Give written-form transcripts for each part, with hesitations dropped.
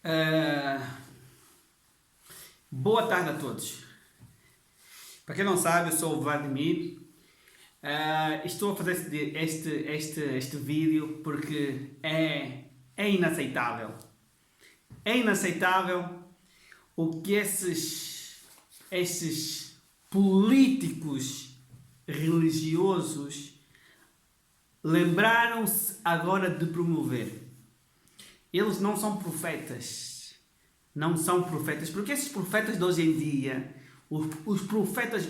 Ah, boa tarde a todos. Para quem não sabe, eu sou o Vladimir. Estou a fazer este vídeo porque é inaceitável. É inaceitável o que esses políticos religiosos lembraram-se agora de promover. Eles não são profetas. Não são profetas. Porque esses profetas de hoje em dia, os profetas,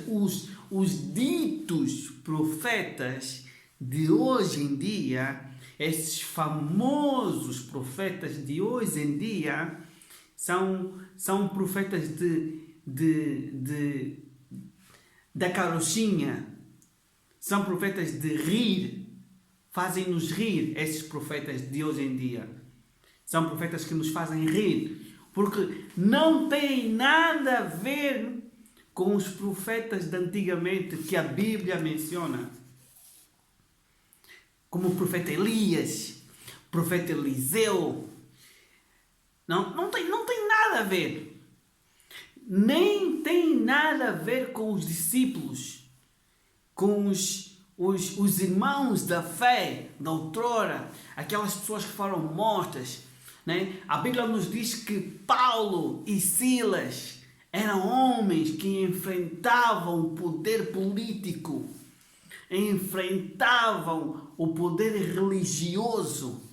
os ditos profetas de hoje em dia, esses famosos profetas de hoje em dia, são profetas da carochinha. São profetas de rir. Fazem-nos rir, esses profetas de hoje em dia. São profetas que nos fazem rir, porque não tem nada a ver com os profetas de antigamente que a Bíblia menciona. Como o profeta Elias, o profeta Eliseu. Não tem nada a ver. Nem tem nada a ver com os discípulos, com os irmãos da fé, da outrora, aquelas pessoas que foram mortas. Né? A Bíblia nos diz que Paulo e Silas eram homens que enfrentavam o poder político, enfrentavam o poder religioso,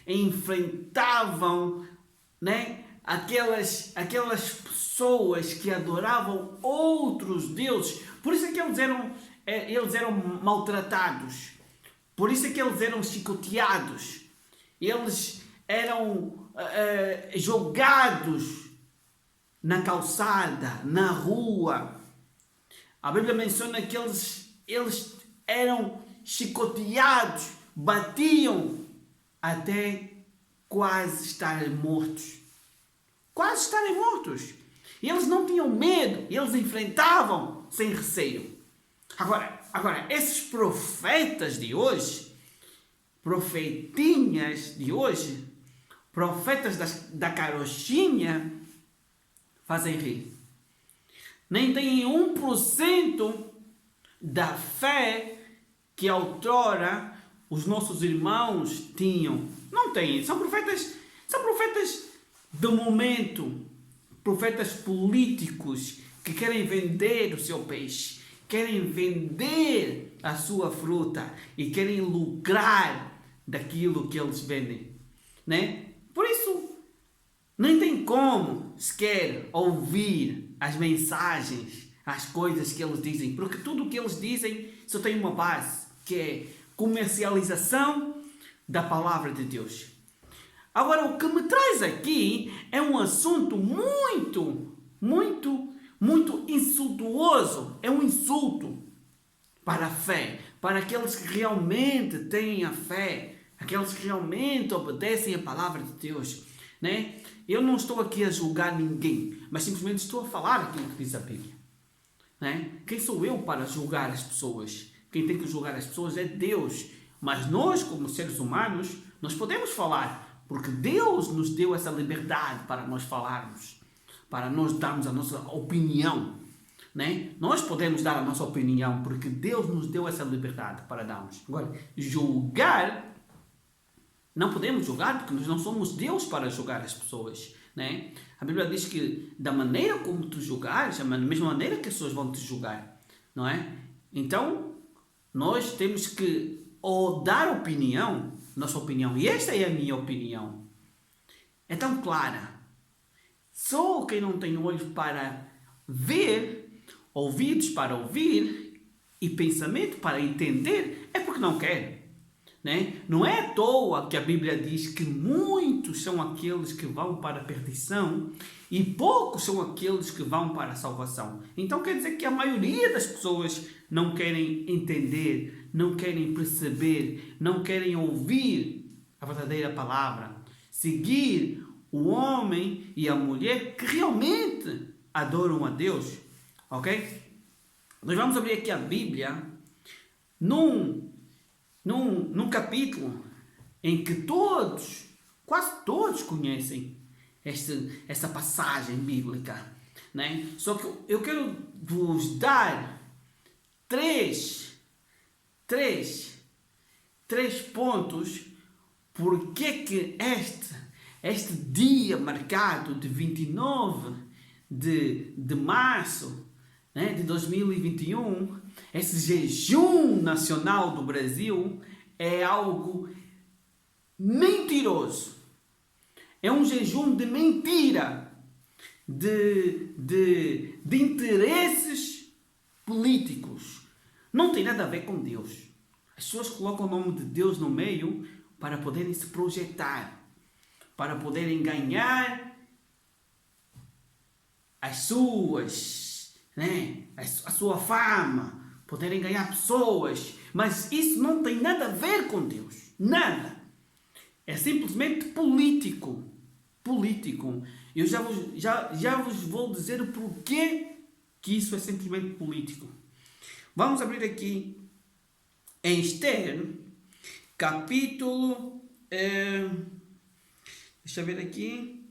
enfrentavam, né, aquelas pessoas que adoravam outros deuses. Por isso é que eles eram maltratados, por isso é que eles eram chicoteados, eles eram jogados na calçada, na rua. A Bíblia menciona que eles eram chicoteados, batiam até quase estarem mortos. Quase estarem mortos. E eles não tinham medo, eles enfrentavam sem receio. Agora esses profetas de hoje, profetinhas de hoje, profetas da carochinha, fazem rir. Nem têm 1% da fé que outrora os nossos irmãos tinham. Não têm. São profetas do momento, profetas políticos que querem vender o seu peixe, querem vender a sua fruta e querem lucrar daquilo que eles vendem, né? Por isso, nem tem como sequer ouvir as mensagens, as coisas que eles dizem, porque tudo o que eles dizem só tem uma base, que é comercialização da palavra de Deus. Agora, o que me traz aqui é um assunto muito insultuoso. É um insulto para a fé, para aqueles que realmente têm a fé, aqueles que realmente obedecem a palavra de Deus, né? Eu não estou aqui a julgar ninguém, mas simplesmente estou a falar aquilo que diz a Bíblia, né? Quem sou eu para julgar as pessoas? Quem tem que julgar as pessoas é Deus. Mas nós, como seres humanos, nós podemos falar, porque Deus nos deu essa liberdade para nós falarmos, para nós darmos a nossa opinião, né? Nós podemos dar a nossa opinião, porque Deus nos deu essa liberdade para darmos. Agora, julgar, não podemos julgar, porque nós não somos Deus para julgar as pessoas, né? A Bíblia diz que da maneira como tu julgares, é da mesma maneira que as pessoas vão te julgar, não é? Então, nós temos que ou dar opinião, nossa opinião, e esta é a minha opinião, é tão clara. Só quem não tem olhos para ver, ouvidos para ouvir e pensamento para entender é porque não quer, né? Não é à toa que a Bíblia diz que muitos são aqueles que vão para a perdição e poucos são aqueles que vão para a salvação. Então quer dizer que a maioria das pessoas não querem entender, não querem perceber, não querem ouvir a verdadeira palavra, seguir o homem e a mulher que realmente adoram a Deus, ok? Nós vamos abrir aqui a Bíblia num capítulo em que quase todos conhecem. essa passagem bíblica, né? Só que eu quero vos dar três pontos porque que este dia marcado de 29 de março, né, de 2021, esse jejum nacional do Brasil é algo mentiroso. É um jejum de mentira, de interesses políticos. Não tem nada a ver com Deus. As pessoas colocam o nome de Deus no meio para poderem se projetar, para poderem ganhar as suas, né, a sua fama, poderem ganhar pessoas. Mas isso não tem nada a ver com Deus. Nada. É simplesmente político. Político. Eu já vos vou dizer o porquê que isso é simplesmente político. Vamos abrir aqui em Esther, capítulo... deixa eu ver aqui.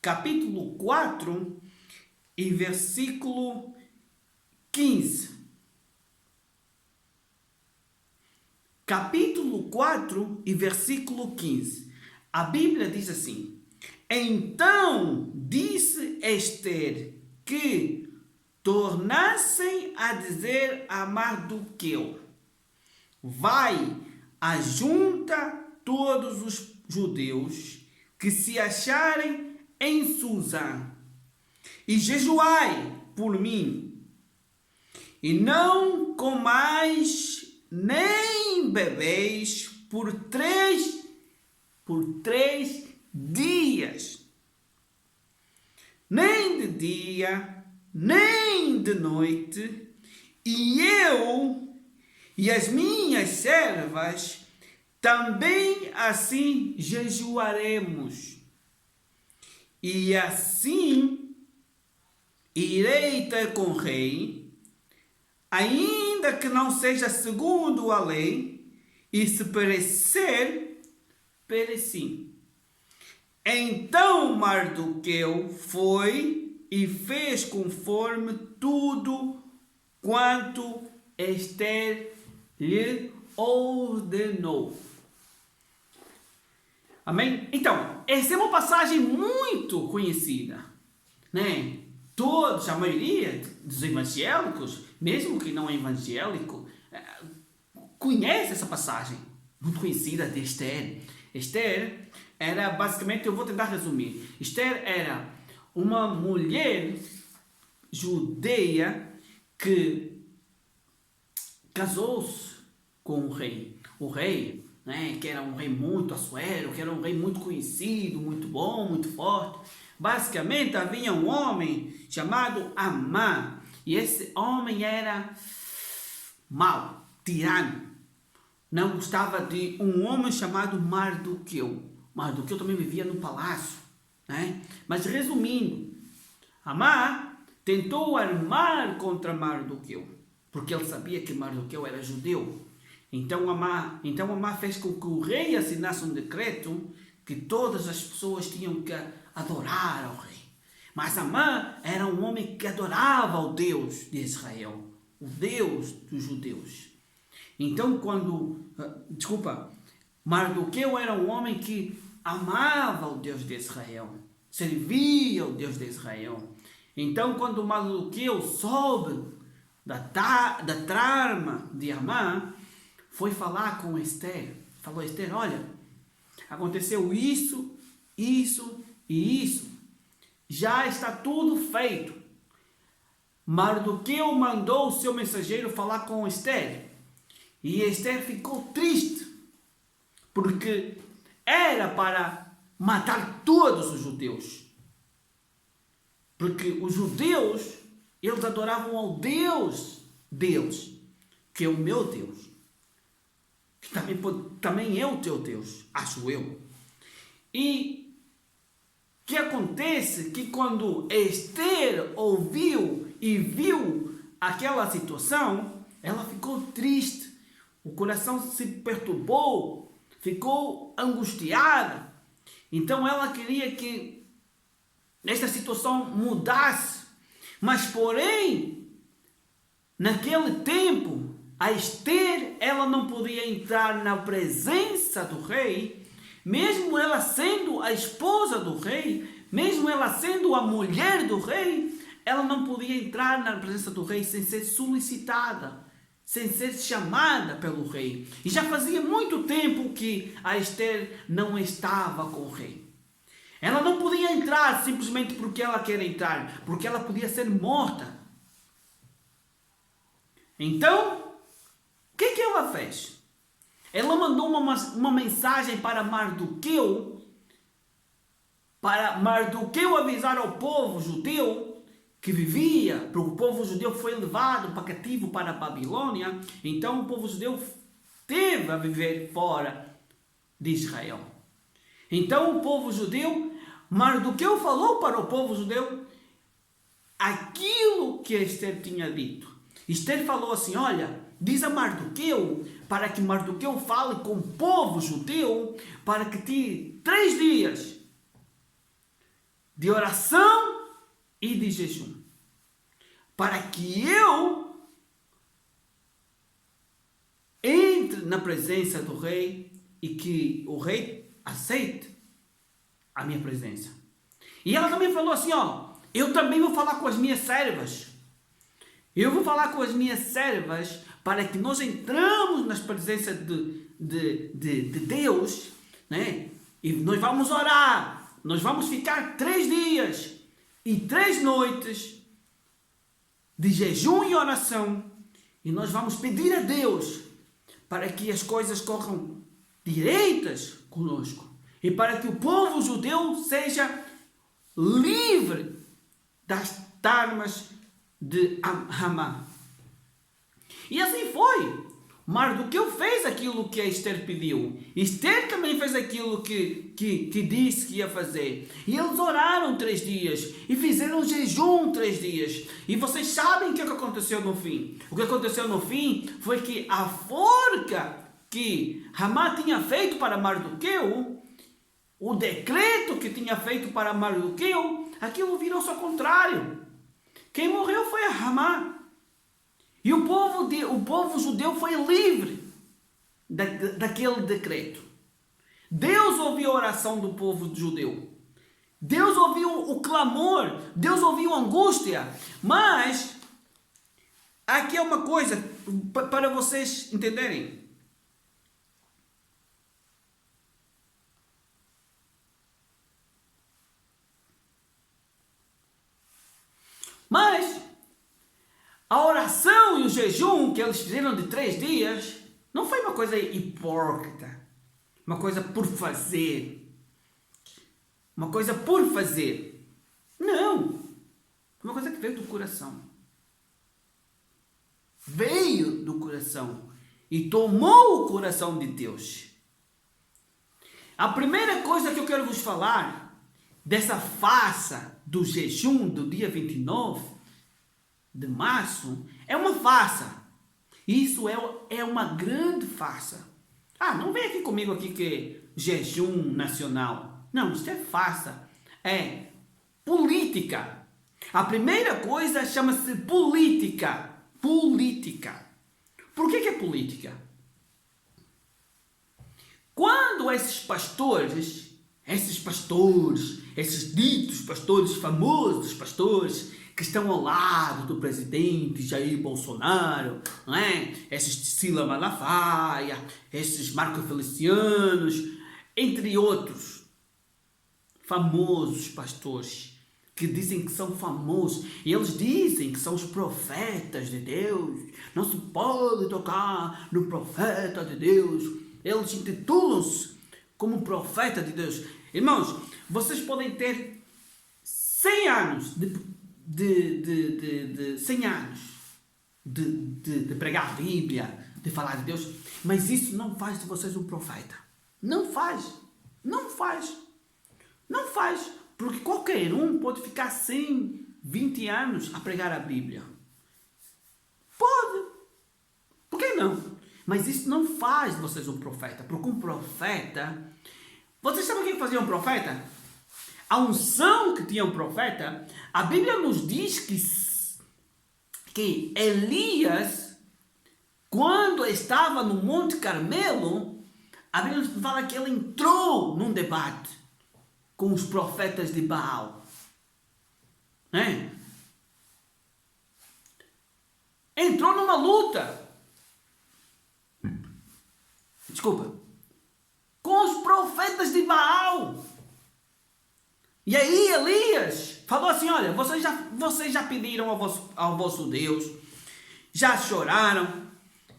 Capítulo 4 e versículo 15. Capítulo 4 e versículo 15. A Bíblia diz assim: Então disse Esther que tornassem a dizer a Mardoqueu: Vai, ajunta todos os judeus que se acharem em Susã e jejuai por mim, e não comais nem bebeis por três dias, nem de dia, nem de noite, e eu e as minhas servas também assim jejuaremos, e assim irei ter com o rei, ainda que não seja segundo a lei, e se perecer, pereci. Então Mardoqueu foi e fez conforme tudo quanto Esther lhe ordenou. Amém? Então, essa é uma passagem muito conhecida, né? Todos, a maioria dos evangélicos, mesmo que não é evangélico, conhece essa passagem muito conhecida de Esther. Esther era basicamente, eu vou tentar resumir. Esther era uma mulher judeia que casou-se com o rei. O rei, né, que era um rei muito Assuero, que era um rei muito conhecido, muito bom, muito forte. Basicamente havia um homem chamado Amã, e esse homem era mau, tirano. Não gostava de um homem chamado Mardoqueu. Mardoqueu também vivia no palácio, né? Mas resumindo, Amã tentou armar contra Mardoqueu, porque ele sabia que Mardoqueu era judeu. Então Amã fez com que o rei assinasse um decreto que todas as pessoas tinham que adorar ao rei. Mas Amã era um homem que adorava o Deus de Israel, o Deus dos judeus. Então Mardoqueu era um homem que amava o Deus de Israel, servia o Deus de Israel. Então quando Mardoqueu soube da trama de Amã, foi falar com Esther. Falou: Esther, olha, aconteceu isso, isso e isso. Já está tudo feito. Mardoqueu mandou o seu mensageiro falar com Esther. E Esther ficou triste, porque era para matar todos os judeus. Porque os judeus, eles adoravam ao Deus deles, que é o meu Deus. Que também é o teu Deus, acho eu. E o que acontece que quando Esther ouviu e viu aquela situação, ela ficou triste. O coração se perturbou, ficou angustiada. Então ela queria que esta situação mudasse. Mas porém, naquele tempo, a Esther, ela não podia entrar na presença do rei, mesmo ela sendo a esposa do rei, mesmo ela sendo a mulher do rei, ela não podia entrar na presença do rei sem ser solicitada, sem ser chamada pelo rei. E já fazia muito tempo que a Esther não estava com o rei. Ela não podia entrar simplesmente porque ela quer entrar, porque ela podia ser morta. Então, o que ela fez? Ela mandou uma mensagem para Mardoqueu avisar ao povo judeu que vivia, porque o povo judeu foi levado para cativo para a Babilônia, então o povo judeu teve a viver fora de Israel. Então o povo judeu, Mardoqueu falou para o povo judeu aquilo que Esther tinha dito. Esther falou assim, olha, diz a Mardoqueu, para que Mardoqueu fale com o povo judeu, para que tire 3 dias de oração e de jejum, para que eu entre na presença do rei e que o rei aceite a minha presença. E ela também falou assim, ó, eu também vou falar com as minhas servas. Eu vou falar com as minhas servas para que nós entramos nas presenças de Deus, né? E nós vamos orar. Nós vamos ficar 3 dias e 3 noites de jejum e oração. E nós vamos pedir a Deus para que as coisas corram direitas conosco. E para que o povo judeu seja livre das armas de Hamá. E assim foi. Mardoqueu fez aquilo que a Esther pediu. Esther também fez aquilo que disse que ia fazer. E eles oraram 3 dias. E fizeram jejum 3 dias. E vocês sabem o que aconteceu no fim. O que aconteceu no fim foi que a forca que Hamá tinha feito para Mardoqueu, o decreto que tinha feito para Mardoqueu, aquilo virou-se ao contrário. Quem morreu foi a Hamá. E o povo judeu foi livre daquele decreto. Deus ouviu a oração do povo judeu. Deus ouviu o clamor. Deus ouviu a angústia. Mas, aqui é uma coisa para vocês entenderem. Mas a oração e o jejum que eles fizeram de 3 dias não foi uma coisa hipócrita, uma coisa por fazer, uma coisa por fazer. Não, uma coisa que veio do coração. Veio do coração e tomou o coração de Deus. A primeira coisa que eu quero vos falar dessa farsa do jejum do dia 29 de março é uma farsa. Isso é uma grande farsa. Não vem aqui comigo aqui que é jejum nacional. Não, isso é farsa. É política. A primeira coisa chama-se política. Política. Por que é política? Quando esses pastores, esses ditos pastores, famosos pastores, que estão ao lado do presidente Jair Bolsonaro, não é? Esses Sila Malafaia, esses Marco Felicianos, entre outros famosos pastores, que dizem que são famosos, e eles dizem que são os profetas de Deus, não se pode tocar no profeta de Deus, eles intitulam-se como profeta de Deus. Irmãos, vocês podem ter 100 anos de 100 anos de pregar a Bíblia, de falar de Deus, mas isso não faz de vocês um profeta. Não faz. Não faz. Não faz. Porque qualquer um pode ficar 100, 20 anos a pregar a Bíblia. Pode. Por que não? Mas isso não faz de vocês um profeta. Porque um profeta Vocês sabem o que fazia um profeta? A unção que tinha um profeta, a Bíblia nos diz que Elias, quando estava no Monte Carmelo, a Bíblia nos fala que ele entrou num debate com os profetas de Baal. Né? Entrou numa luta. Desculpa. Com os profetas de Baal. E aí Elias falou assim, olha, vocês já pediram ao vosso Deus, já choraram,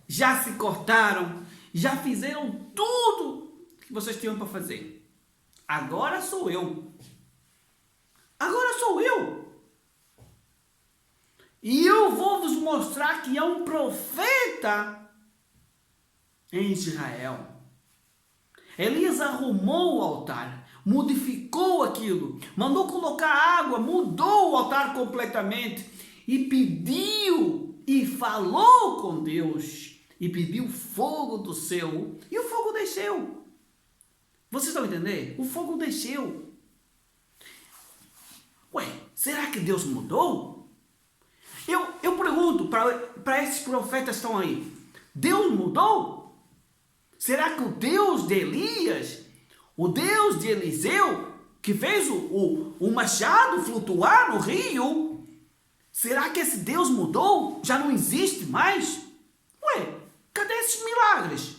já se cortaram, já fizeram tudo que vocês tinham para fazer. Agora sou eu. Agora sou eu. E eu vou vos mostrar que há um profeta em Israel. Elias arrumou o altar, modificou aquilo, mandou colocar água, mudou o altar completamente e pediu e falou com Deus e pediu fogo do céu e o fogo desceu. Vocês estão entendendo? O fogo desceu. Ué, será que Deus mudou? Eu pergunto para esses profetas que estão aí, Deus mudou? Será que o Deus de Elias, o Deus de Eliseu, que fez o machado flutuar no rio, será que esse Deus mudou? Já não existe mais? Ué, cadê esses milagres?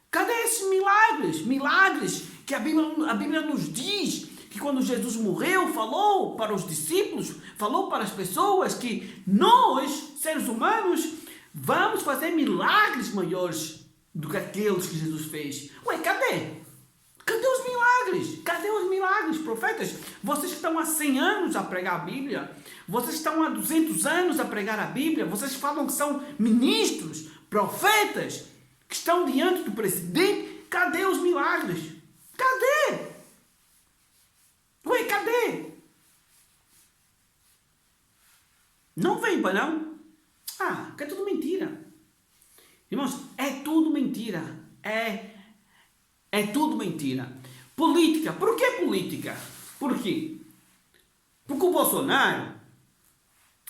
Cadê esses milagres? Milagres que a Bíblia nos diz que quando Jesus morreu, falou para os discípulos, falou para as pessoas que nós, seres humanos, vamos fazer milagres maiores do que aqueles que Jesus fez. Ué, cadê? Cadê os milagres? Cadê os milagres, profetas? Vocês que estão há 100 anos a pregar a Bíblia, vocês estão há 200 anos a pregar a Bíblia, vocês falam que são ministros, profetas, que estão diante do presidente, cadê os milagres? Cadê? Ué, cadê? Não vem para não? Ah, que é tudo mentira. Irmãos, é tudo mentira. É tudo mentira. Política. Por que política? Por quê? Porque o Bolsonaro,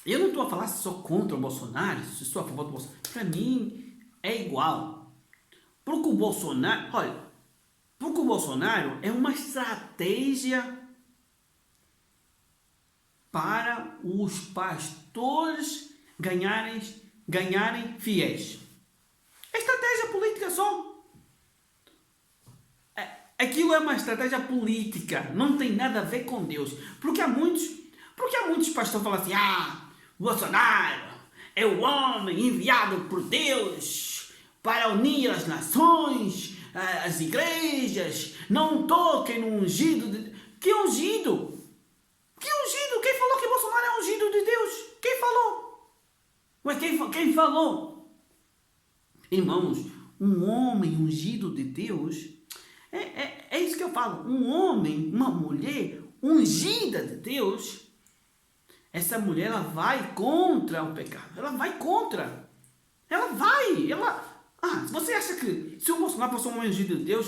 eu não estou a falar só contra o Bolsonaro, se estou a favor do Bolsonaro. Para mim é igual. Porque o Bolsonaro, olha, porque o Bolsonaro é uma estratégia para os pastores ganharem fiéis. É estratégia política só. Aquilo é uma estratégia política, não tem nada a ver com Deus. Porque há muitos pastores que falam assim, Bolsonaro é o homem enviado por Deus para unir as nações, as igrejas, não toquem no ungido. Que ungido? Que ungido? Quem falou que Bolsonaro é ungido de Deus? Quem falou? Ué, quem falou? Irmãos, um homem ungido de Deus, é isso que eu falo. Um homem, uma mulher ungida de Deus, essa mulher ela vai contra o pecado. Ela vai contra. Você acha que se o Bolsonaro fosse um homem ungido de Deus,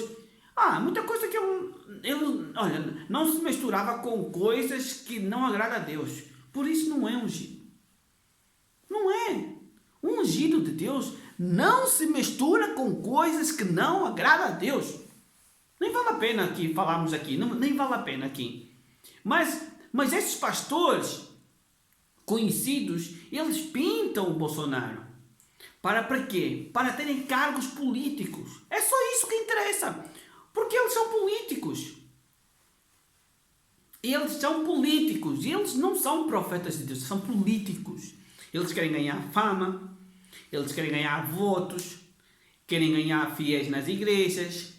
muita coisa que ele não se misturava com coisas que não agradam a Deus. Por isso não é ungido. Não é. O ungido de Deus não se mistura com coisas que não agradam a Deus. Nem vale a pena aqui falarmos aqui. Nem vale a pena aqui. Mas esses pastores conhecidos, eles pintam o Bolsonaro. Para quê? Para terem cargos políticos. É só isso que interessa. Porque eles são políticos. Eles são políticos. Eles não são profetas de Deus, são políticos. Eles querem ganhar fama. Eles querem ganhar votos. Querem ganhar fiéis nas igrejas.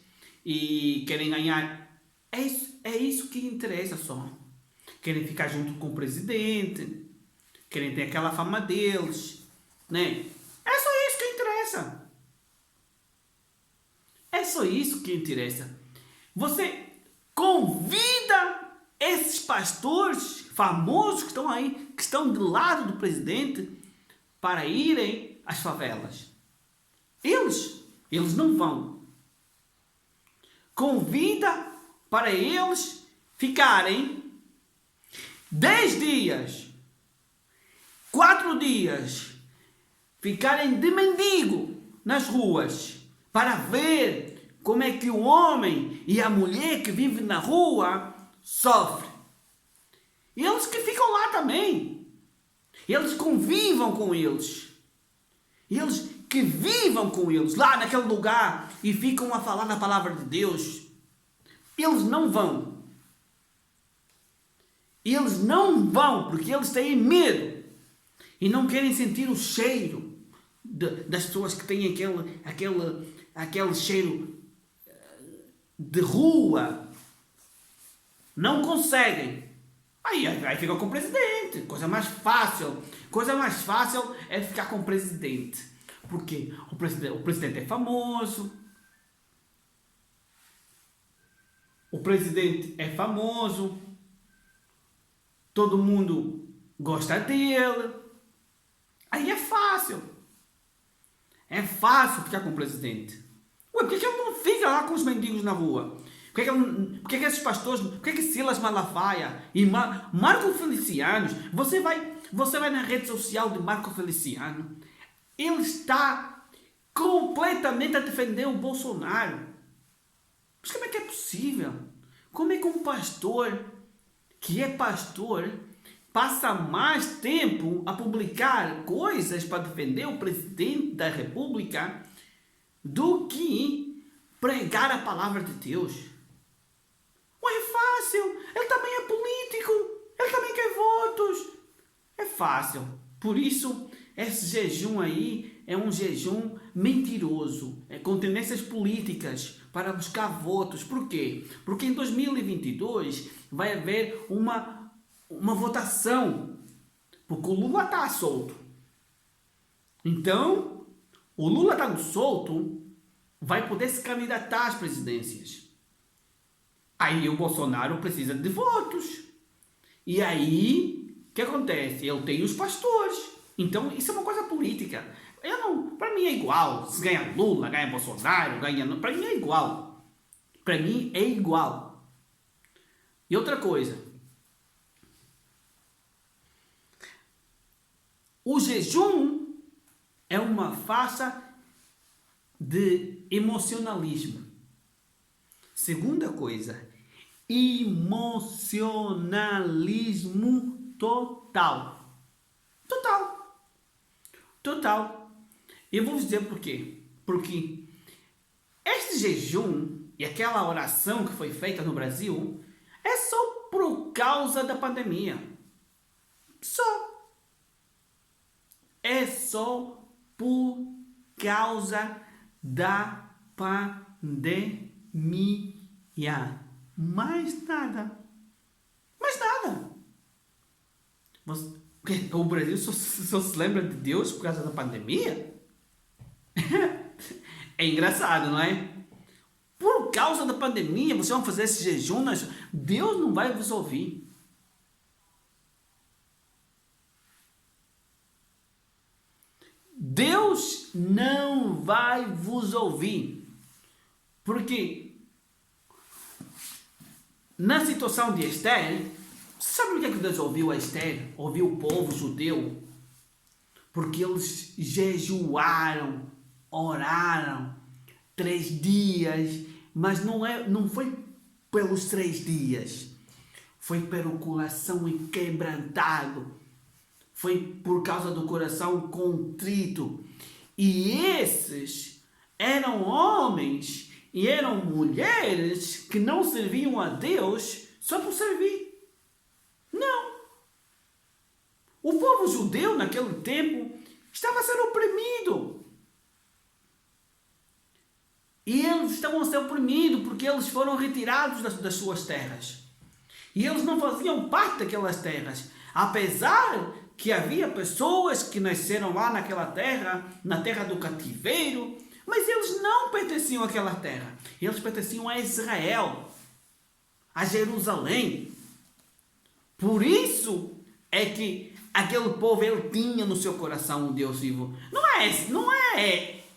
E querem ganhar... É isso que interessa só. Querem ficar junto com o presidente. Querem ter aquela fama deles. Né? É só isso que interessa. É só isso que interessa. Você convida esses pastores famosos que estão aí, que estão do lado do presidente, para irem às favelas. Eles não vão. Convida para eles ficarem 10 dias, 4 dias, ficarem de mendigo nas ruas, para ver como é que o homem e a mulher que vivem na rua sofrem. Eles que ficam lá também. Eles convivam com eles. Eles que vivam com eles, lá naquele lugar, e ficam a falar da palavra de Deus. Eles não vão. Eles não vão, porque eles têm medo. E não querem sentir o cheiro das pessoas que têm aquele cheiro de rua. Não conseguem. Aí ficam com o presidente. Coisa mais fácil. Coisa mais fácil é ficar com o presidente. Porque o presidente é famoso. O presidente é famoso. Todo mundo gosta dele. Aí é fácil. É fácil ficar com o presidente. Ué, por que ele não fica lá com os mendigos na rua? Por que esses pastores, por que Silas Malafaia e Marco Feliciano, você vai na rede social de Marco Feliciano, ele está completamente a defender o Bolsonaro. Mas como é que é possível? Como é que um pastor, que é pastor, passa mais tempo a publicar coisas para defender o presidente da República do que pregar a palavra de Deus? Ué, é fácil. Ele também é político. Ele também quer votos. É fácil. Por isso, esse jejum aí é um jejum mentiroso. É com tendências políticas para buscar votos. Por quê? Porque em 2022 vai haver uma votação. Porque o Lula está solto. Então, o Lula estando solto vai poder se candidatar às presidências. Aí o Bolsonaro precisa de votos. E aí, o que acontece? Ele tem os pastores. Então, isso é uma coisa política. Para mim é igual. Se ganha Lula, ganha Bolsonaro, para mim é igual. Para mim é igual. E outra coisa. O jejum é uma farsa de emocionalismo. Segunda coisa, emocionalismo total. Total. Eu vou dizer por quê. Porque este jejum e aquela oração que foi feita no Brasil é só por causa da pandemia. É só por causa da pandemia. Mais nada. O Brasil só se lembra de Deus por causa da pandemia? É engraçado, não é? Por causa da pandemia, vocês vão fazer esse jejum, Deus não vai vos ouvir. Deus não vai vos ouvir. Porque na situação de Esther, sabe por que Deus ouviu a Esther? Ouviu o povo judeu? Porque eles jejuaram, oraram 3 dias, mas não foi pelos 3 dias, foi pelo coração quebrantado, foi por causa do coração contrito. E esses eram homens e eram mulheres que não serviam a Deus só por servir. Não. O povo judeu naquele tempo estava sendo oprimido. E eles estavam a ser oprimidos porque eles foram retirados das suas terras. E eles não faziam parte daquelas terras. Apesar que havia pessoas que nasceram lá naquela terra, na terra do cativeiro, mas eles não pertenciam àquela terra. Eles pertenciam a Israel, a Jerusalém. Por isso é que aquele povo ele tinha no seu coração um Deus vivo. Não é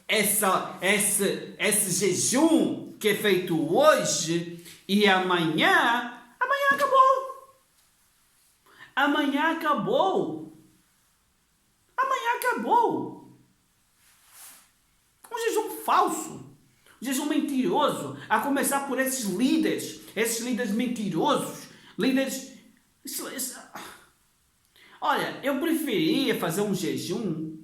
esse jejum que é feito hoje e amanhã acabou. Amanhã acabou. Amanhã acabou. Um jejum falso. Um jejum mentiroso. A começar por esses líderes mentirosos. Líderes... Olha, eu preferia fazer um jejum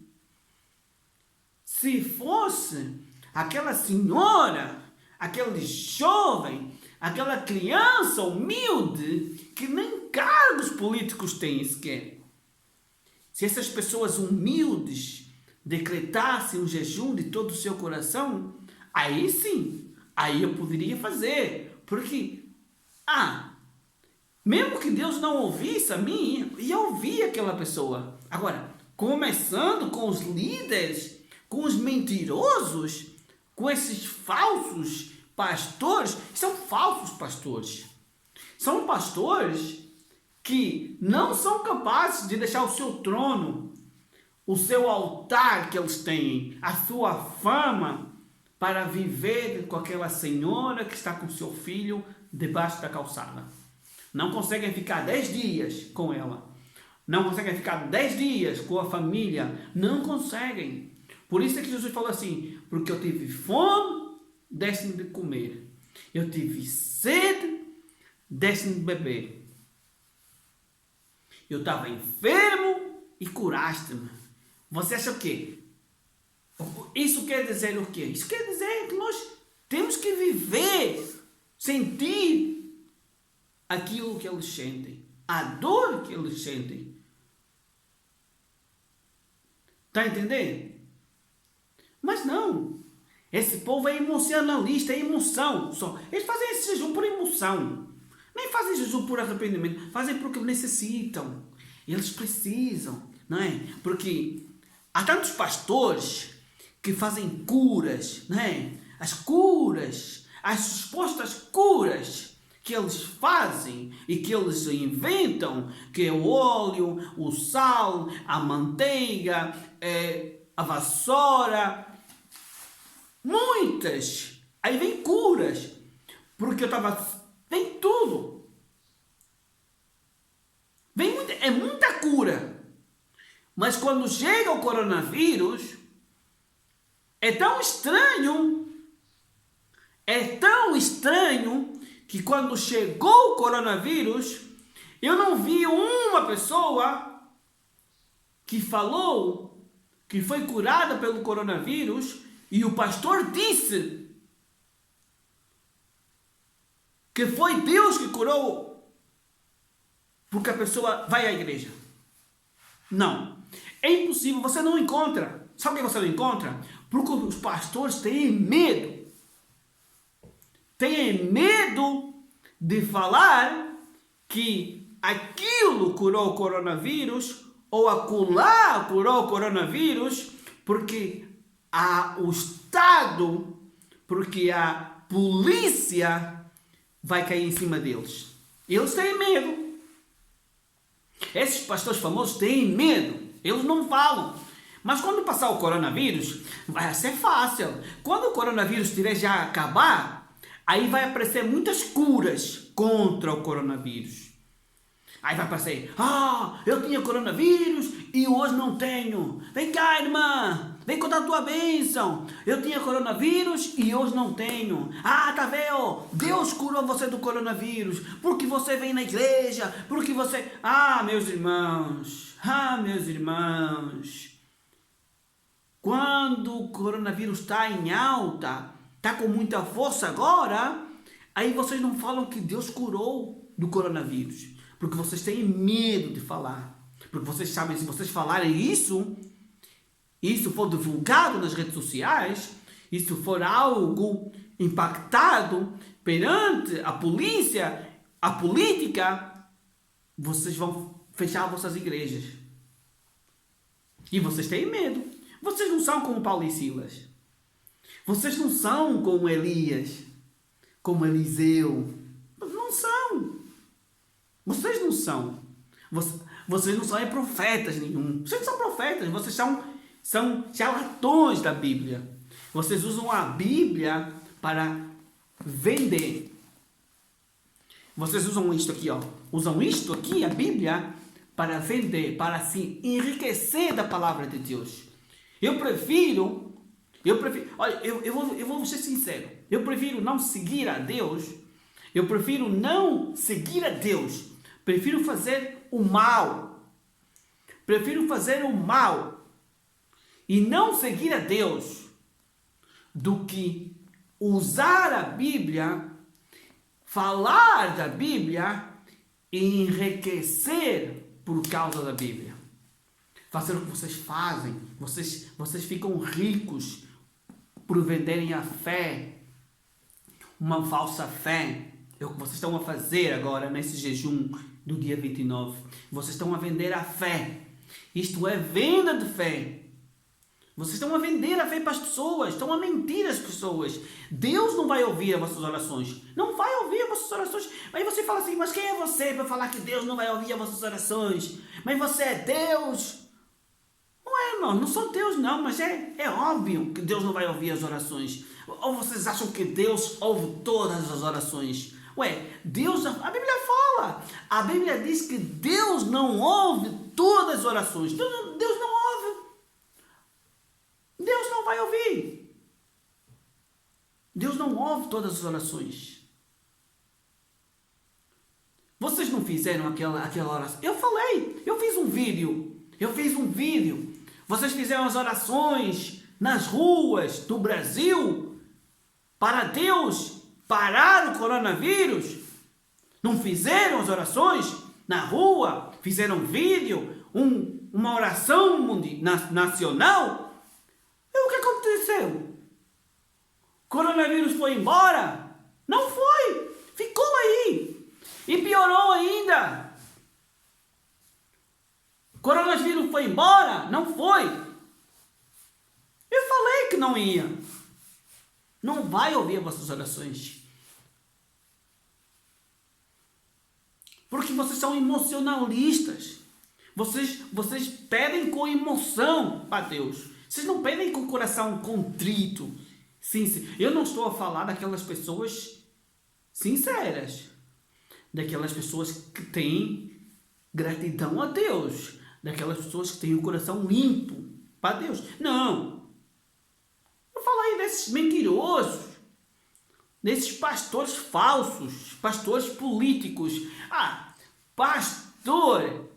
se fosse aquela senhora, aquele jovem, aquela criança humilde que nem cargos políticos têm sequer. Se essas pessoas humildes decretassem um jejum de todo o seu coração, aí sim, aí eu poderia fazer. Porque, mesmo que Deus não ouvisse a mim, ia ouvir aquela pessoa. Agora, começando com os líderes, com os mentirosos, com esses falsos pastores, são falsos pastores. São pastores que não são capazes de deixar o seu trono, o seu altar que eles têm, a sua fama, para viver com aquela senhora que está com seu filho debaixo da calçada. Não conseguem ficar 10 dias com ela. Não conseguem ficar 10 dias com a família. Não conseguem. Por isso é que Jesus falou assim, porque eu tive fome, deste-me de comer. Eu tive sede, deste-me de beber. Eu estava enfermo e curaste-me. Você acha o quê? Isso quer dizer o quê? Isso quer dizer que nós temos que viver, sentir aquilo que eles sentem. A dor que eles sentem. Está entendendo? Mas não. Esse povo é emocionalista, é emoção. Só. Eles fazem esse jejum por emoção. Nem fazem jejum por arrependimento. Fazem porque necessitam. Eles precisam. Não é? Porque há tantos pastores que fazem curas. Não é? As curas. As supostas curas que eles fazem e que eles inventam. Que é o óleo, o sal, a manteiga, a vassoura. Muitas. Aí vem curas. Porque vem tudo. É muita cura. Mas quando chega o coronavírus, é tão estranho que quando chegou o coronavírus, eu não vi uma pessoa que falou que foi curada pelo coronavírus e o pastor disse que foi Deus que curou porque a pessoa vai à igreja. Não. É impossível. Você não encontra. Sabe por que você não encontra? Porque os pastores têm medo. Têm medo de falar que aquilo curou o coronavírus ou acolá curou o coronavírus porque o Estado, porque a polícia vai cair em cima deles. Eles têm medo. Esses pastores famosos têm medo. Eles não falam. Mas quando passar o coronavírus, vai ser fácil. Quando o coronavírus tiver já acabar, aí vai aparecer muitas curas contra o coronavírus. Aí vai aparecer, eu tinha coronavírus e hoje não tenho. Vem cá, irmã, vem contar a tua bênção. Eu tinha coronavírus e hoje não tenho. Tá vendo? Deus curou você do coronavírus, porque você vem na igreja, porque você... meus irmãos, quando o coronavírus está em alta, está com muita força agora, aí vocês não falam que Deus curou do coronavírus. Porque vocês têm medo de falar. Porque vocês sabem, se vocês falarem isso for divulgado nas redes sociais, isso for algo impactado perante a polícia, a política, vocês vão fechar vossas igrejas. E vocês têm medo. Vocês não são como Paulo e Silas. Vocês não são como Elias, como Eliseu. Não são. Vocês não são. Vocês não são profetas nenhum. Vocês não são profetas. Vocês são charlatões da Bíblia. Vocês usam a Bíblia para vender. Vocês usam isto aqui, ó. Usam isto aqui, a Bíblia, para vender, para se enriquecer da palavra de Deus. Eu prefiro, olha, eu vou ser sincero. Eu prefiro não seguir a Deus. Eu prefiro não seguir a Deus. Prefiro fazer o mal. Prefiro fazer o mal e não seguir a Deus do que usar a Bíblia, falar da Bíblia e enriquecer por causa da Bíblia. Fazer o que vocês fazem. Vocês ficam ricos por venderem a fé, uma falsa fé. É o que vocês estão a fazer agora nesse jejum do dia 29. Vocês estão a vender a fé. Isto é venda de fé. Vocês estão a vender a fé para as pessoas. Estão a mentir às pessoas. Deus não vai ouvir as vossas orações. Não vai ouvir as vossas orações. Aí você fala assim, mas quem é você para falar que Deus não vai ouvir as vossas orações? Mas você é Deus? Não é, irmão. Não sou Deus não, mas é óbvio que Deus não vai ouvir as orações. Ou vocês acham que Deus ouve todas as orações? Ué, Deus, a Bíblia fala. A Bíblia diz que Deus não ouve todas as orações. Deus não ouve. Deus não vai ouvir. Deus não ouve todas as orações. Vocês não fizeram aquela oração? Eu falei, eu fiz um vídeo. Vocês fizeram as orações nas ruas do Brasil para Deus parar o coronavírus? Não fizeram as orações na rua? Fizeram vídeo? Uma oração nacional? E o que aconteceu? O coronavírus foi embora? Não foi! Ficou aí! E piorou ainda! O coronavírus foi embora? Não foi! Eu falei que não ia! Não vai ouvir as vossas orações. Porque vocês são emocionalistas. Vocês pedem com emoção para Deus. Vocês não pedem com o coração contrito. Sim. Eu não estou a falar daquelas pessoas sinceras. Daquelas pessoas que têm gratidão a Deus. Daquelas pessoas que têm o coração limpo para Deus. Não. Eu falo aí desses mentirosos. Desses pastores falsos. Pastores políticos. Pastor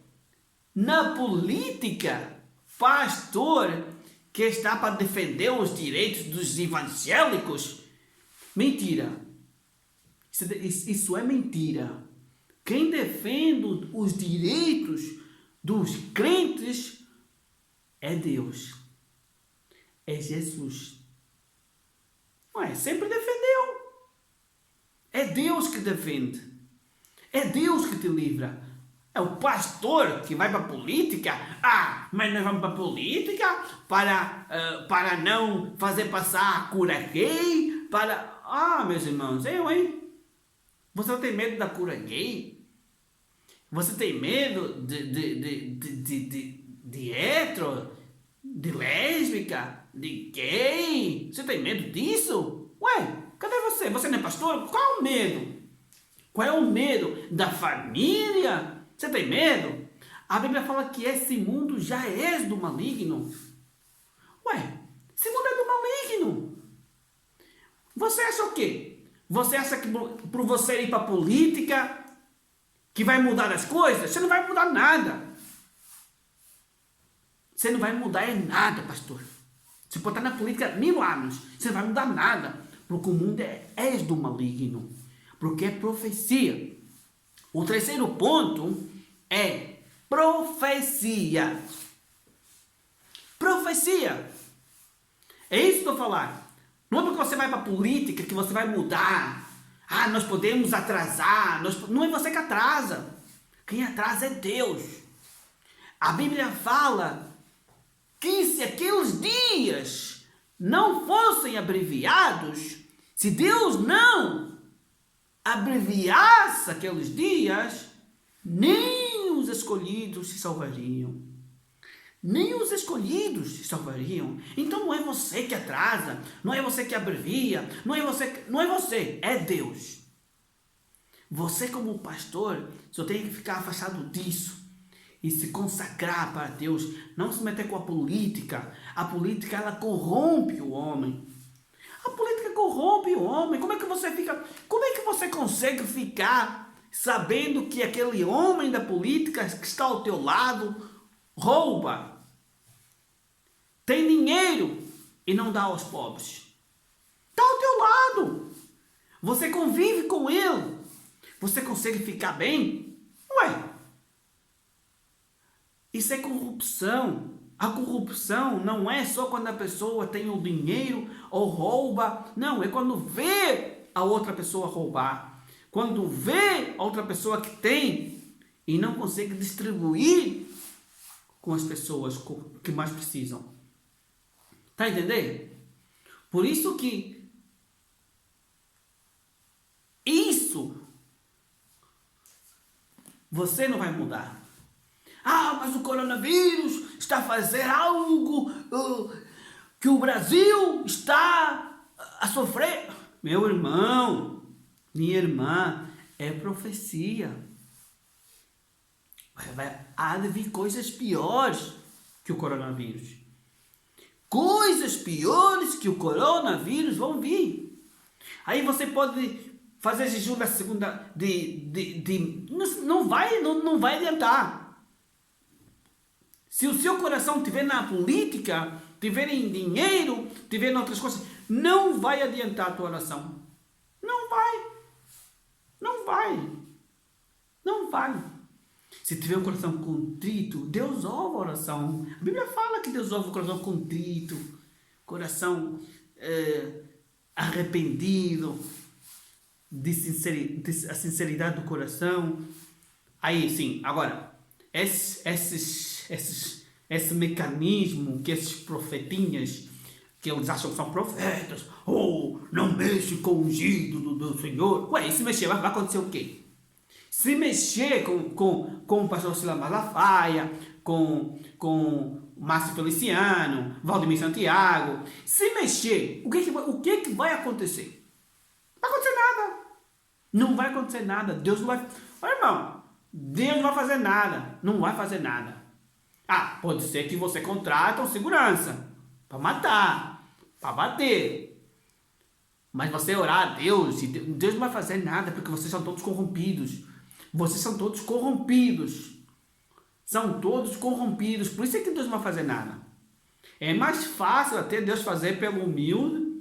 na política. Pastor que está para defender os direitos dos evangélicos. Mentira. Isso é mentira. Quem defende os direitos dos crentes é Deus. É Jesus. Ué, sempre defendeu. É Deus que defende. É Deus que te livra. É o pastor que vai para a política. Mas nós vamos para a política para não fazer passar a cura gay. Meus irmãos, hein? Você tem medo da cura gay? Você tem medo de hétero? De lésbica? De gay? Você tem medo disso? Ué, cadê você? Você não é pastor? Qual é o medo? Qual é o medo da família? Você tem medo? A Bíblia fala que esse mundo já é do maligno. Ué, esse mundo é do maligno. Você acha o quê? Você acha que por você ir para a política que vai mudar as coisas? Você não vai mudar nada. Você não vai mudar nada, pastor. Você pode estar na política 1000 anos. Você não vai mudar nada. Porque o mundo é do maligno. Porque é profecia. O terceiro ponto é profecia. Profecia. É isso que eu estou falando. Não é porque você vai para a política que você vai mudar. Nós podemos atrasar. Não é você que atrasa. Quem atrasa é Deus. A Bíblia fala que se aqueles dias não fossem abreviados, se Deus não abreviasse aqueles dias, nem os escolhidos se salvariam. Nem os escolhidos se salvariam. Então não é você que atrasa, não é você que abrevia, não é você, é Deus. Você como pastor só tem que ficar afastado disso e se consagrar para Deus, não se meter com a política. A política, ela corrompe o homem. A política corrompe o homem. Como é que você consegue ficar sabendo que aquele homem da política que está ao teu lado rouba, tem dinheiro e não dá aos pobres? Está ao teu lado. Você convive com ele. Você consegue ficar bem? Ué, isso é corrupção. A corrupção não é só quando a pessoa tem o dinheiro ou rouba. Não, é quando vê a outra pessoa roubar. Quando vê a outra pessoa que tem e não consegue distribuir com as pessoas que mais precisam. Tá entendendo? Por isso que isso você não vai mudar. Ah, mas o coronavírus está a fazer algo que o Brasil está a sofrer. Meu irmão, minha irmã, é profecia. Há de vir coisas piores que o coronavírus. Coisas piores que o coronavírus vão vir. Aí você pode fazer jejum da segunda não vai adiantar. Se o seu coração estiver na política, estiver em dinheiro, estiver em outras coisas, não vai adiantar a tua oração. Não vai. Não vai. Não vai. Se tiver um coração contrito, Deus ouve a oração. A Bíblia fala que Deus ouve o coração contrito, coração arrependido, a sinceridade do coração. Aí sim, agora, esse mecanismo que esses profetinhas, que eles acham que são profetas, não mexe com o ungido do Senhor. Ué, e se mexer, vai acontecer o quê? Se mexer com o pastor Silas Malafaia, com Márcio Feliciano, Valdemir Santiago, se mexer, o que vai acontecer? Não vai acontecer nada. Não vai acontecer nada. Deus não vai... Olha, irmão, Deus não vai fazer nada. Não vai fazer nada. Ah, pode ser que você contrate um segurança para matar, para bater. Mas você orar a Deus, e Deus não vai fazer nada, porque vocês são todos corrompidos. Vocês são todos corrompidos. São todos corrompidos. Por isso é que Deus não vai fazer nada. É mais fácil até Deus fazer pelo humilde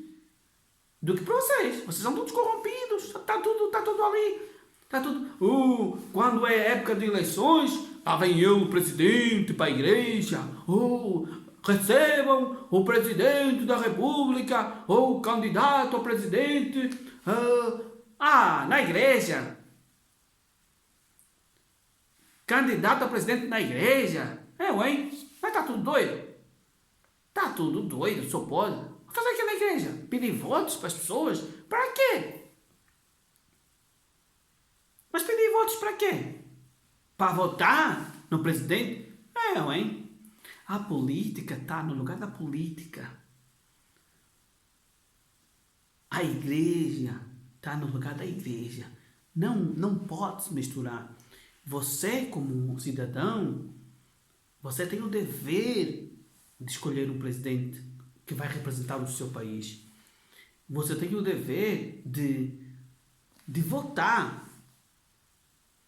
do que para vocês. Vocês são todos corrompidos. Está tudo ali. Tá tudo. Quando é época de eleições, vem eu, o presidente, para a igreja. Recebam o presidente da república, ou o candidato a presidente. Na igreja. Candidato a presidente na igreja. Mas tá tudo doido. Tá tudo doido, só pode. Fazer o que na igreja? Pedir votos para as pessoas? Para quê? Mas pedir votos para quê? Para votar no presidente? A política está no lugar da política. A igreja está no lugar da igreja. Não pode se misturar. Você, como cidadão, você tem o dever de escolher um presidente que vai representar o seu país. Você tem o dever de votar.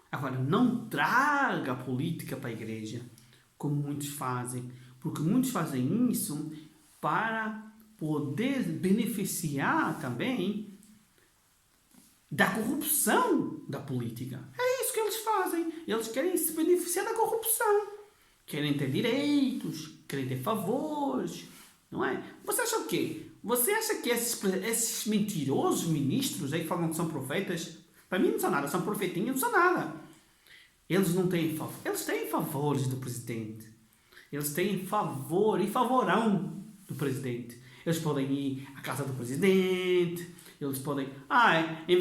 Agora, não traga a política para a igreja, como muitos fazem. Porque muitos fazem isso para poder beneficiar também da corrupção da política. É isso que eles fazem. Eles querem se beneficiar da corrupção. Querem ter direitos, querem ter favores, não é? Você acha o quê? Você acha que esses mentirosos ministros aí que falam que são profetas, para mim não são nada, são profetinhas, não são nada. Eles não têm favor. Eles têm favores do presidente. Eles têm favor e favorão do presidente. Eles podem ir à casa do presidente. Eles podem... em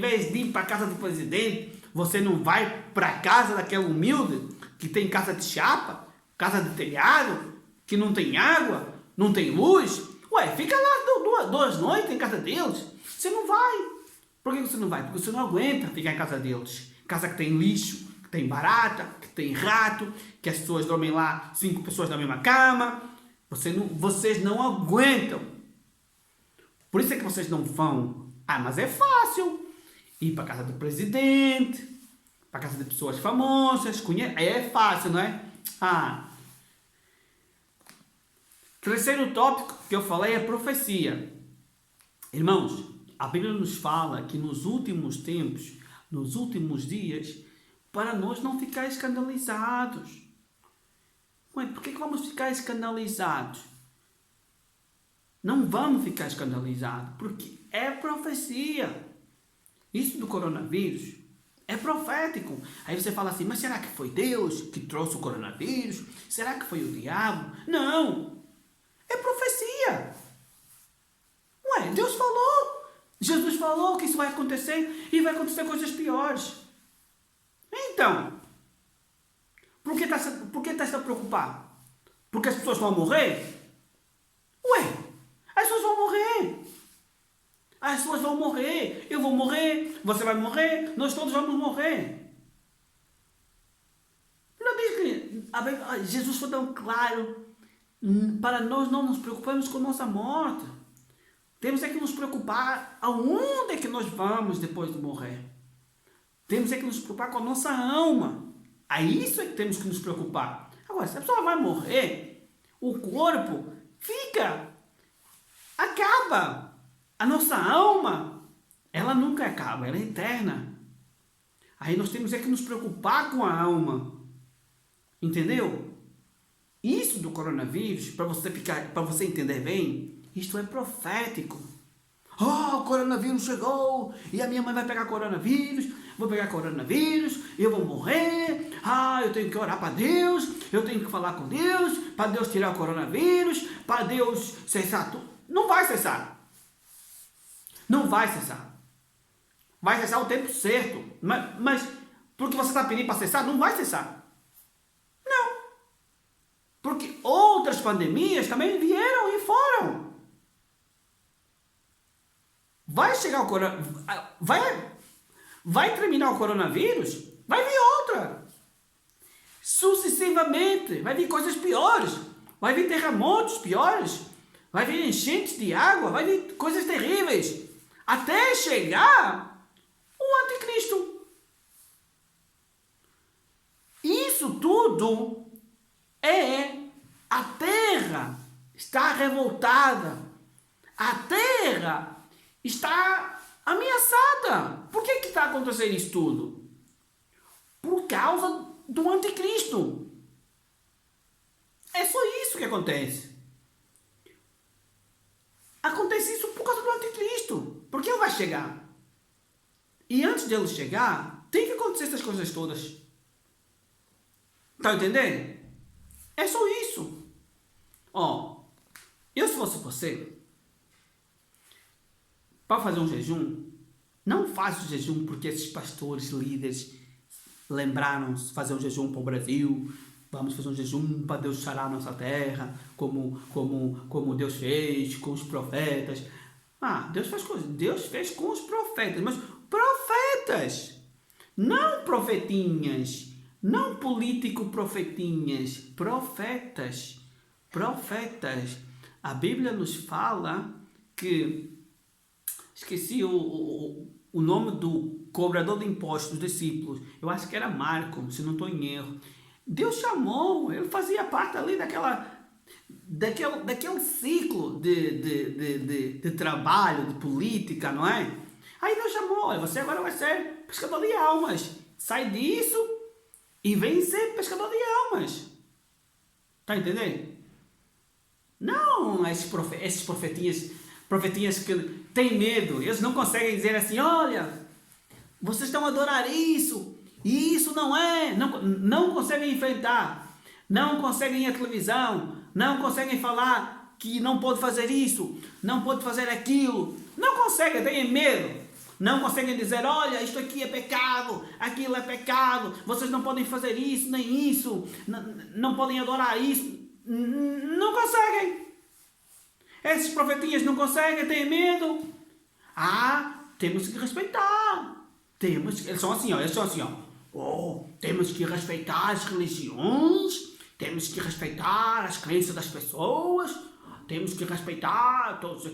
vez de ir para a casa do presidente, você não vai para a casa daquele humilde que tem casa de chapa? casa de telhado, que não tem água, não tem luz. Ué, fica lá duas noites em casa deles. Você não vai. Por que você não vai? Porque você não aguenta ficar em casa deles. Casa que tem lixo, que tem barata, que tem rato, que as pessoas dormem lá, 5 pessoas na mesma cama. Vocês não aguentam. Por isso é que vocês não vão. Ah, mas é fácil ir para a casa do presidente, para a casa de pessoas famosas. É fácil, não é? Terceiro tópico que eu falei é profecia. Irmãos, a Bíblia nos fala que nos últimos tempos, nos últimos dias, para nós não ficar escandalizados. Ué, por que vamos ficar escandalizados? Não vamos ficar escandalizados, porque é profecia. Isso do coronavírus é profético. Aí você fala assim, mas será que foi Deus que trouxe o coronavírus? Será que foi o diabo? Não! É profecia. Ué, Deus falou. Jesus falou que isso vai acontecer e vai acontecer coisas piores. Então, por que está a preocupar? Porque as pessoas vão morrer? Ué, as pessoas vão morrer. As pessoas vão morrer. Eu vou morrer, você vai morrer, nós todos vamos morrer. Não diz que Jesus foi tão claro para nós não nos preocuparmos com a nossa morte. Temos é que nos preocupar aonde é que nós vamos depois de morrer. Temos é que nos preocupar com a nossa alma. É isso é que temos que nos preocupar. Agora, se a pessoa vai morrer, o corpo fica, acaba. A nossa alma, ela nunca acaba, ela é eterna. Aí nós temos é que nos preocupar com a alma. Entendeu? Isso do coronavírus, para você entender bem, isto é profético. O coronavírus chegou e a minha mãe vai pegar coronavírus, vou pegar coronavírus, eu vou morrer. Eu tenho que orar para Deus, eu tenho que falar com Deus, para Deus tirar o coronavírus, para Deus cessar tudo. Não vai cessar. Não vai cessar. Vai cessar o tempo certo. Mas porque você está pedindo para cessar, não vai cessar. Não. Porque outras pandemias também vieram e foram. Vai chegar o coronavírus, vai terminar o coronavírus, vai vir outra. Sucessivamente, vai vir coisas piores, vai vir terremotos piores, vai vir enchentes de água, vai vir coisas terríveis, até chegar o anticristo. Isso tudo a terra está revoltada, a terra está ameaçada. Por que está acontecendo isso tudo? Por causa do anticristo. É só isso que acontece. Acontece isso por causa do anticristo. Porque ele vai chegar. E antes dele chegar, tem que acontecer essas coisas todas. Está entendendo? É só isso. Eu se fosse você, para fazer um jejum, não faça o jejum porque esses pastores, líderes, lembraram-se de fazer um jejum para o Brasil. Vamos fazer um jejum para Deus sarar a nossa terra, como Deus fez com os profetas. Deus faz coisas. Deus fez com os profetas, mas profetas, não profetinhas, não político-profetinhas, profetas. A Bíblia nos fala que, esqueci o nome do cobrador de impostos dos discípulos, eu acho que era Marco, se não estou em erro. Deus chamou, ele fazia parte ali daquele ciclo de trabalho, de política, não é? Aí Deus chamou, você agora vai ser pescador de almas. Sai disso e vem ser pescador de almas. Tá entendendo? Não esses profetinhas que têm medo, eles não conseguem dizer assim, olha, vocês estão a adorar isso, e isso não conseguem enfrentar, não conseguem ir à televisão, não conseguem falar que não pode fazer isso, não pode fazer aquilo, não conseguem, têm medo. Não conseguem dizer, olha, isto aqui é pecado, aquilo é pecado, vocês não podem fazer isso, nem isso, não podem adorar isso. Não conseguem. Esses profetinhas não conseguem, têm medo. Temos que respeitar. Eles são assim, ó. Temos que respeitar as religiões, temos que respeitar as crenças das pessoas, temos que respeitar todos os...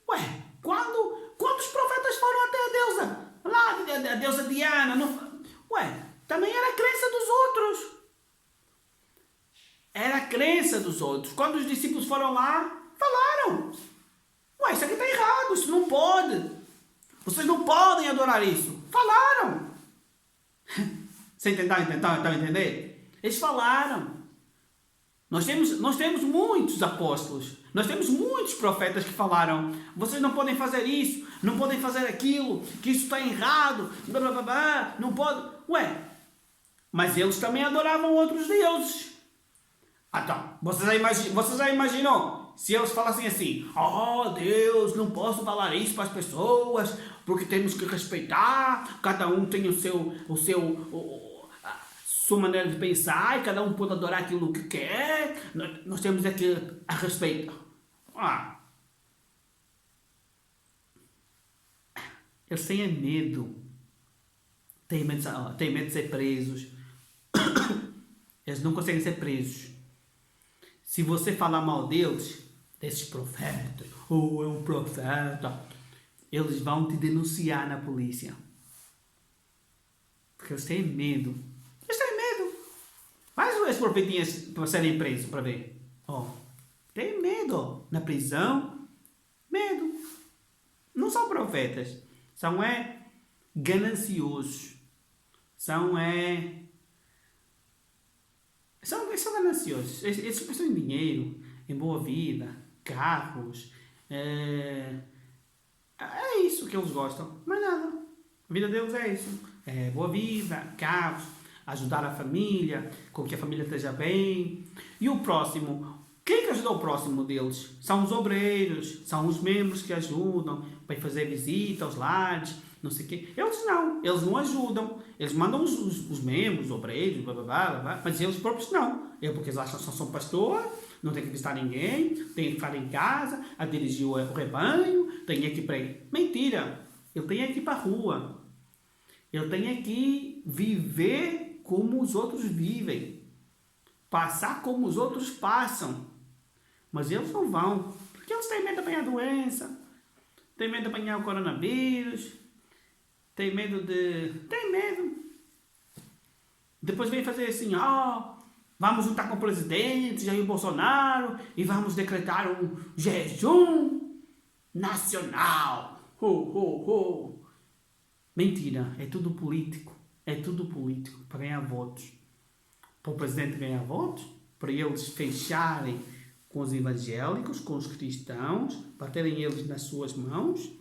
Ué, quando os profetas foram até a deusa, lá, a deusa Diana, também era a crença dos outros. Era a crença dos outros. Quando os discípulos foram lá, falaram. Isso aqui está errado, isso não pode. Vocês não podem adorar isso. Falaram. Você tentar entender? Eles falaram. Nós temos muitos apóstolos. Nós temos muitos profetas que falaram. Vocês não podem fazer isso. Não podem fazer aquilo. Que isso está errado. Blá, blá, blá, blá, não pode. Mas eles também adoravam outros deuses. Então, você já imaginou? Se eles falassem assim, Deus, não posso falar isso para as pessoas, porque temos que respeitar, cada um tem a sua maneira de pensar, e cada um pode adorar aquilo que quer, nós temos aqui a respeito. Eles têm medo. Têm medo de ser presos. Eles não conseguem ser presos. Se você falar mal deles, desses profetas, é um profeta, eles vão te denunciar na polícia. Porque eles têm medo. Faz esses profetinhas para serem presos, para ver. Tem medo. Na prisão, medo. Não são profetas. São gananciosos. São gananciosos. Eles pensam em dinheiro, em boa vida, carros. É isso que eles gostam. Mais nada. A vida deles é isso. É boa vida, carros, ajudar a família, com que a família esteja bem. E o próximo? Quem que ajuda o próximo deles? São os obreiros, são os membros que ajudam para fazer visita aos lares, não sei o quê. Eles não ajudam. Eles mandam os membros, os obreiros, blá, blá, blá, blá, mas eles próprios não. Porque eles acham que são pastor, não tem que visitar ninguém, tem que ficar em casa, a dirigir o rebanho, tem que ir para aí. Mentira! Ele tem que ir para a rua. Ele tem que viver como os outros vivem. Passar como os outros passam. Mas eles não vão. Porque eles têm medo de apanhar a doença. Têm medo de apanhar o coronavírus. Têm medo. Depois vem fazer assim, vamos juntar com o presidente Jair Bolsonaro e vamos decretar um jejum nacional. Mentira, é tudo político. É tudo político para ganhar votos. Para o presidente ganhar votos, para eles fecharem com os evangélicos, com os cristãos, para terem eles nas suas mãos,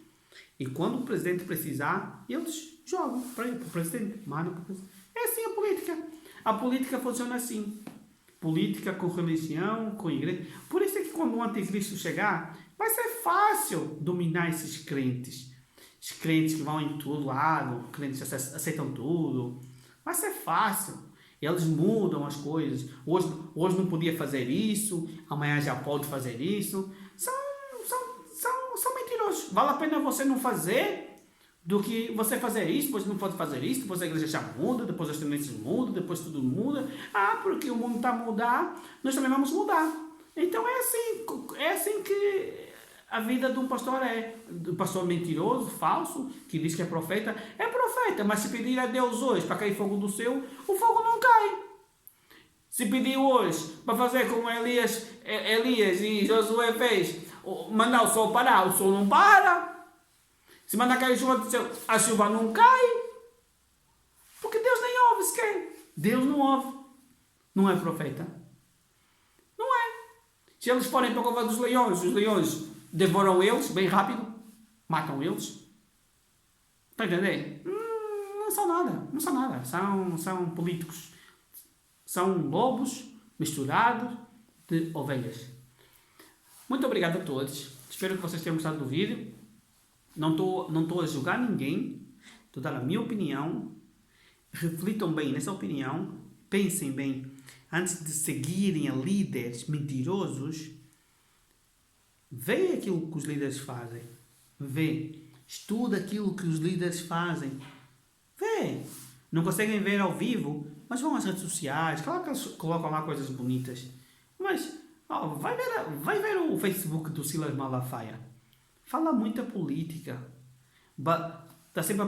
e quando o presidente precisar, eles jogam para o presidente, mandam para o presidente. É assim a política. A política funciona assim. Política com religião, com igreja. Por isso é que quando o anticristo chegar, vai ser fácil dominar esses crentes. Os crentes que vão em todo lado, crentes que aceitam tudo. Vai ser fácil. Eles mudam as coisas. Hoje não podia fazer isso, amanhã já pode fazer isso. São mentirosos. Vale a pena você não fazer do que você fazer isso, depois não pode fazer isso, depois a igreja já muda, depois as tendências mudam, depois tudo muda. Porque o mundo está a mudar, nós também vamos mudar. Então é assim que a vida de um pastor é. Do pastor mentiroso, falso, que diz que é profeta, mas se pedir a Deus hoje para cair fogo do céu, o fogo não cai. Se pedir hoje para fazer como Elias e Josué fez, mandar o sol parar, o sol não para. Se mandar cair chuva do céu, a chuva não cai. Porque Deus nem ouve se quer. Deus não ouve. Não é profeta. Não é. Se eles forem para a cova dos leões, os leões devoram eles bem rápido, matam eles. Está a entender? Não são nada. São políticos. São lobos misturados de ovelhas. Muito obrigado a todos. Espero que vocês tenham gostado do vídeo. Não tô a julgar ninguém, estou a dar a minha opinião. Reflitam bem nessa opinião, pensem bem antes de seguirem a líderes mentirosos. Vê aquilo que os líderes fazem. Vê. Estuda aquilo que os líderes fazem. Vê. Não conseguem ver ao vivo, mas vão às redes sociais. Claro que eles colocam lá coisas bonitas. Mas vai ver o Facebook do Silas Malafaia. Fala muita política. Está sempre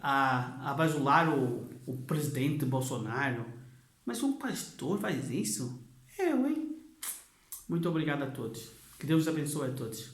a bajular o presidente Bolsonaro. Mas um pastor faz isso? Eu, hein? Muito obrigado a todos. Que Deus abençoe a todos.